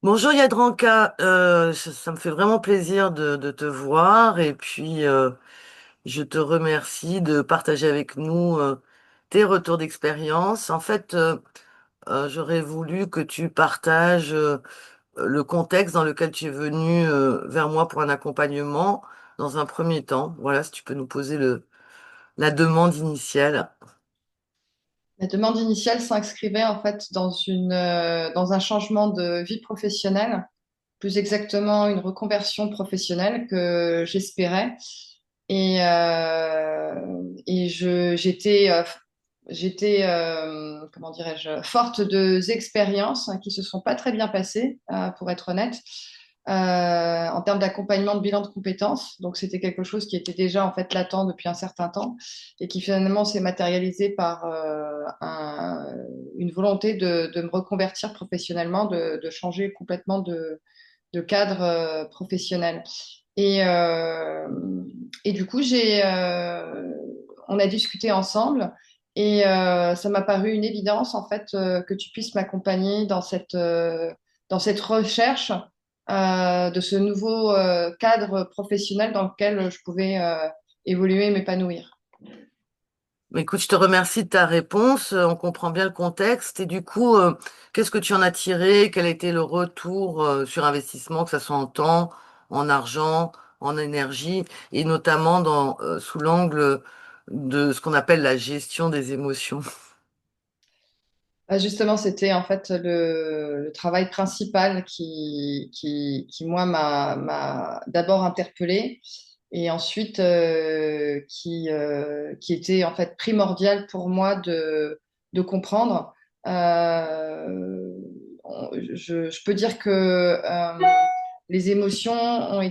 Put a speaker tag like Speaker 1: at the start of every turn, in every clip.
Speaker 1: Bonjour Yadranka, ça me fait vraiment plaisir de te voir et puis je te remercie de partager avec nous tes retours d'expérience. En fait, j'aurais voulu que tu partages le contexte dans lequel tu es venu vers moi pour un accompagnement dans un premier temps. Voilà, si tu peux nous poser la demande initiale.
Speaker 2: La demande initiale s'inscrivait en fait dans un changement de vie professionnelle, plus exactement une reconversion professionnelle que j'espérais. J'étais, comment dirais-je, forte de expériences qui se sont pas très bien passées, pour être honnête, en termes d'accompagnement de bilan de compétences. Donc, c'était quelque chose qui était déjà en fait latent depuis un certain temps et qui finalement s'est matérialisé par une volonté de me reconvertir professionnellement, de changer complètement de cadre professionnel. Et, euh, et du coup, on a discuté ensemble et ça m'a paru une évidence en fait que tu puisses m'accompagner dans cette recherche de ce nouveau cadre professionnel dans lequel je pouvais évoluer et m'épanouir.
Speaker 1: Écoute, je te remercie de ta réponse. On comprend bien le contexte. Et du coup, qu'est-ce que tu en as tiré? Quel a été le retour sur investissement, que ce soit en temps, en argent, en énergie, et notamment sous l'angle de ce qu'on appelle la gestion des émotions?
Speaker 2: Justement, c'était en fait le travail principal qui moi, m'a d'abord interpellée et ensuite qui était en fait primordial pour moi de comprendre. Euh, je peux dire que les émotions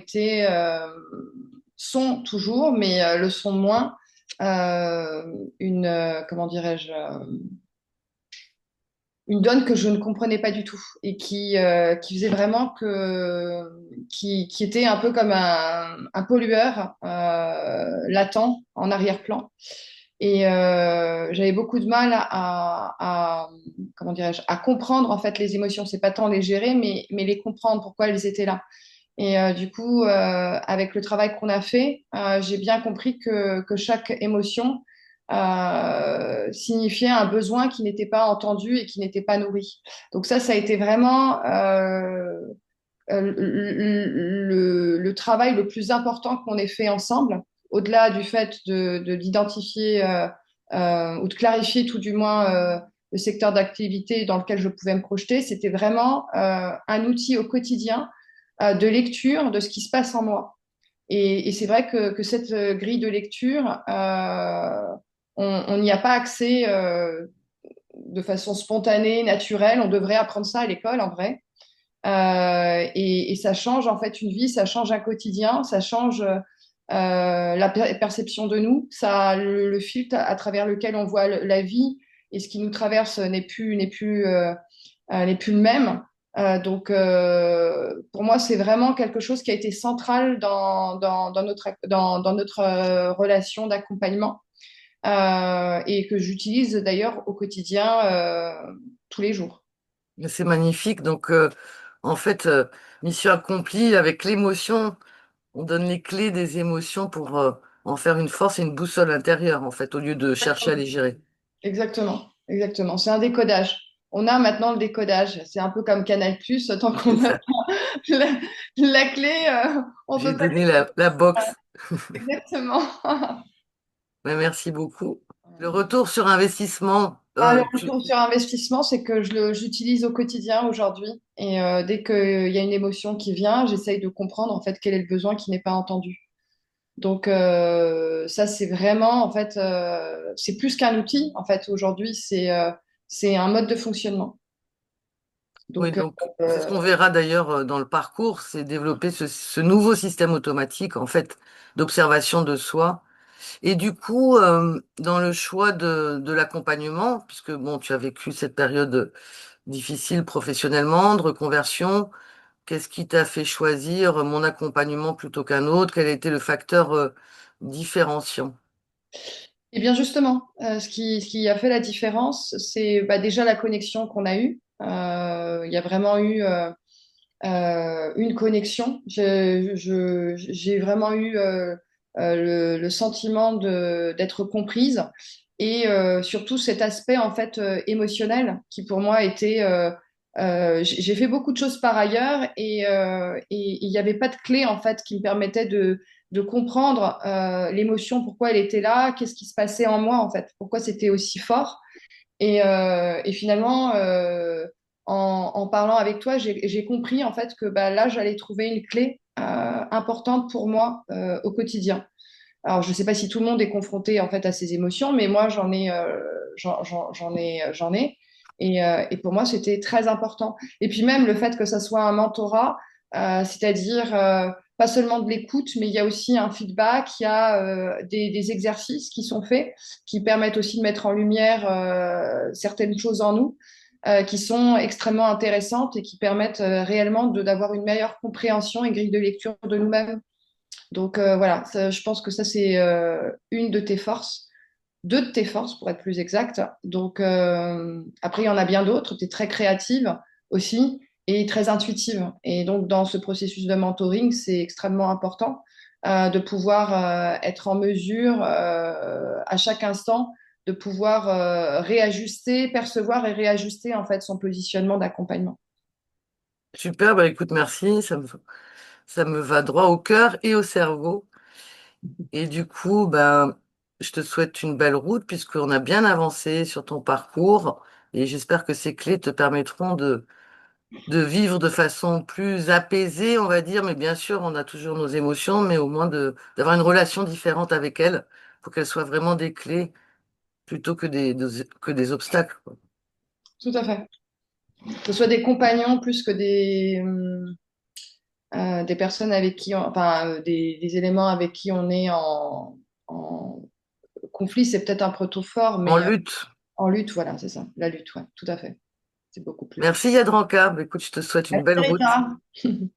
Speaker 2: sont toujours, mais le sont moins, comment dirais-je, une donne que je ne comprenais pas du tout et qui faisait vraiment qui était un peu comme un pollueur latent en arrière-plan. Et j'avais beaucoup de mal comment dirais-je, à comprendre en fait les émotions. C'est pas tant les gérer, mais les comprendre, pourquoi elles étaient là. Et du coup, avec le travail qu'on a fait, j'ai bien compris que chaque émotion signifiait un besoin qui n'était pas entendu et qui n'était pas nourri. Donc ça a été vraiment le travail le plus important qu'on ait fait ensemble, au-delà du fait d'identifier ou de clarifier tout du moins le secteur d'activité dans lequel je pouvais me projeter. C'était vraiment un outil au quotidien de lecture de ce qui se passe en moi. Et c'est vrai que cette grille de lecture, on n'y a pas accès de façon spontanée, naturelle. On devrait apprendre ça à l'école, en vrai. Et ça change en fait une vie, ça change un quotidien, ça change la perception de nous, ça le filtre à travers lequel on voit la vie et ce qui nous traverse n'est plus le même. Pour moi, c'est vraiment quelque chose qui a été central dans notre relation d'accompagnement et que j'utilise d'ailleurs au quotidien tous les jours.
Speaker 1: C'est magnifique. Donc, en fait, mission accomplie avec l'émotion. On donne les clés des émotions pour en faire une force et une boussole intérieure, en fait, au lieu de chercher à les gérer.
Speaker 2: Exactement, exactement. C'est un décodage. On a maintenant le décodage. C'est un peu comme Canal+, tant
Speaker 1: C'est
Speaker 2: qu'on a
Speaker 1: ça.
Speaker 2: la, la clé, on
Speaker 1: J'ai
Speaker 2: peut pas.
Speaker 1: donné la box.
Speaker 2: Exactement.
Speaker 1: Ouais, merci beaucoup. Le retour sur investissement,
Speaker 2: Le retour sur investissement, c'est que j'utilise au quotidien aujourd'hui. Et dès qu'il y a une émotion qui vient, j'essaye de comprendre en fait quel est le besoin qui n'est pas entendu. Donc ça, c'est vraiment en fait, c'est plus qu'un outil. En fait, aujourd'hui, c'est un mode de fonctionnement.
Speaker 1: oui,
Speaker 2: Donc
Speaker 1: donc c'est ce
Speaker 2: euh,
Speaker 1: qu'on verra d'ailleurs dans le parcours, c'est développer ce nouveau système automatique, en fait, d'observation de soi. Et du coup, dans le choix de l'accompagnement, puisque bon, tu as vécu cette période difficile professionnellement, de reconversion, qu'est-ce qui t'a fait choisir mon accompagnement plutôt qu'un autre? Quel a été le facteur différenciant?
Speaker 2: Eh bien justement, ce qui a fait la différence, c'est bah, déjà la connexion qu'on a eue. Il y a vraiment eu une connexion. J'ai vraiment eu le sentiment d'être comprise et surtout cet aspect en fait émotionnel qui pour moi était j'ai fait beaucoup de choses par ailleurs et il n'y avait pas de clé en fait qui me permettait de comprendre l'émotion, pourquoi elle était là, qu'est-ce qui se passait en moi en fait, pourquoi c'était aussi fort. Et finalement, en parlant avec toi, j'ai compris en fait que bah, là, j'allais trouver une clé importante pour moi au quotidien. Alors, je ne sais pas si tout le monde est confronté en fait à ces émotions, mais moi, j'en ai. Et pour moi, c'était très important. Et puis même le fait que ça soit un mentorat, c'est-à-dire pas seulement de l'écoute, mais il y a aussi un feedback, il y a des exercices qui sont faits, qui permettent aussi de mettre en lumière certaines choses en nous, qui sont extrêmement intéressantes et qui permettent réellement d'avoir une meilleure compréhension et grille de lecture de nous-mêmes. Donc voilà, je pense que ça, c'est une de tes forces, deux de tes forces pour être plus exact. Donc après, il y en a bien d'autres. Tu es très créative aussi et très intuitive. Et donc dans ce processus de mentoring, c'est extrêmement important de pouvoir être en mesure à chaque instant de pouvoir réajuster, percevoir et réajuster en fait son positionnement d'accompagnement.
Speaker 1: Super, bah écoute, merci, ça me va droit au cœur et au cerveau. Et du coup, ben, je te souhaite une belle route puisqu'on a bien avancé sur ton parcours et j'espère que ces clés te permettront de vivre de façon plus apaisée, on va dire. Mais bien sûr, on a toujours nos émotions, mais au moins d'avoir une relation différente avec elles pour qu'elles soient vraiment des clés plutôt que que des obstacles, quoi.
Speaker 2: Tout à fait. Que ce soit des compagnons plus que des personnes avec qui enfin, des éléments avec qui on est en conflit, c'est peut-être un peu trop fort,
Speaker 1: En
Speaker 2: mais
Speaker 1: lutte.
Speaker 2: en lutte, voilà, c'est ça. La lutte, ouais, tout à fait. C'est beaucoup plus.
Speaker 1: Merci Yadranka. Bah, écoute, je te souhaite une
Speaker 2: Merci
Speaker 1: belle route.
Speaker 2: Rita.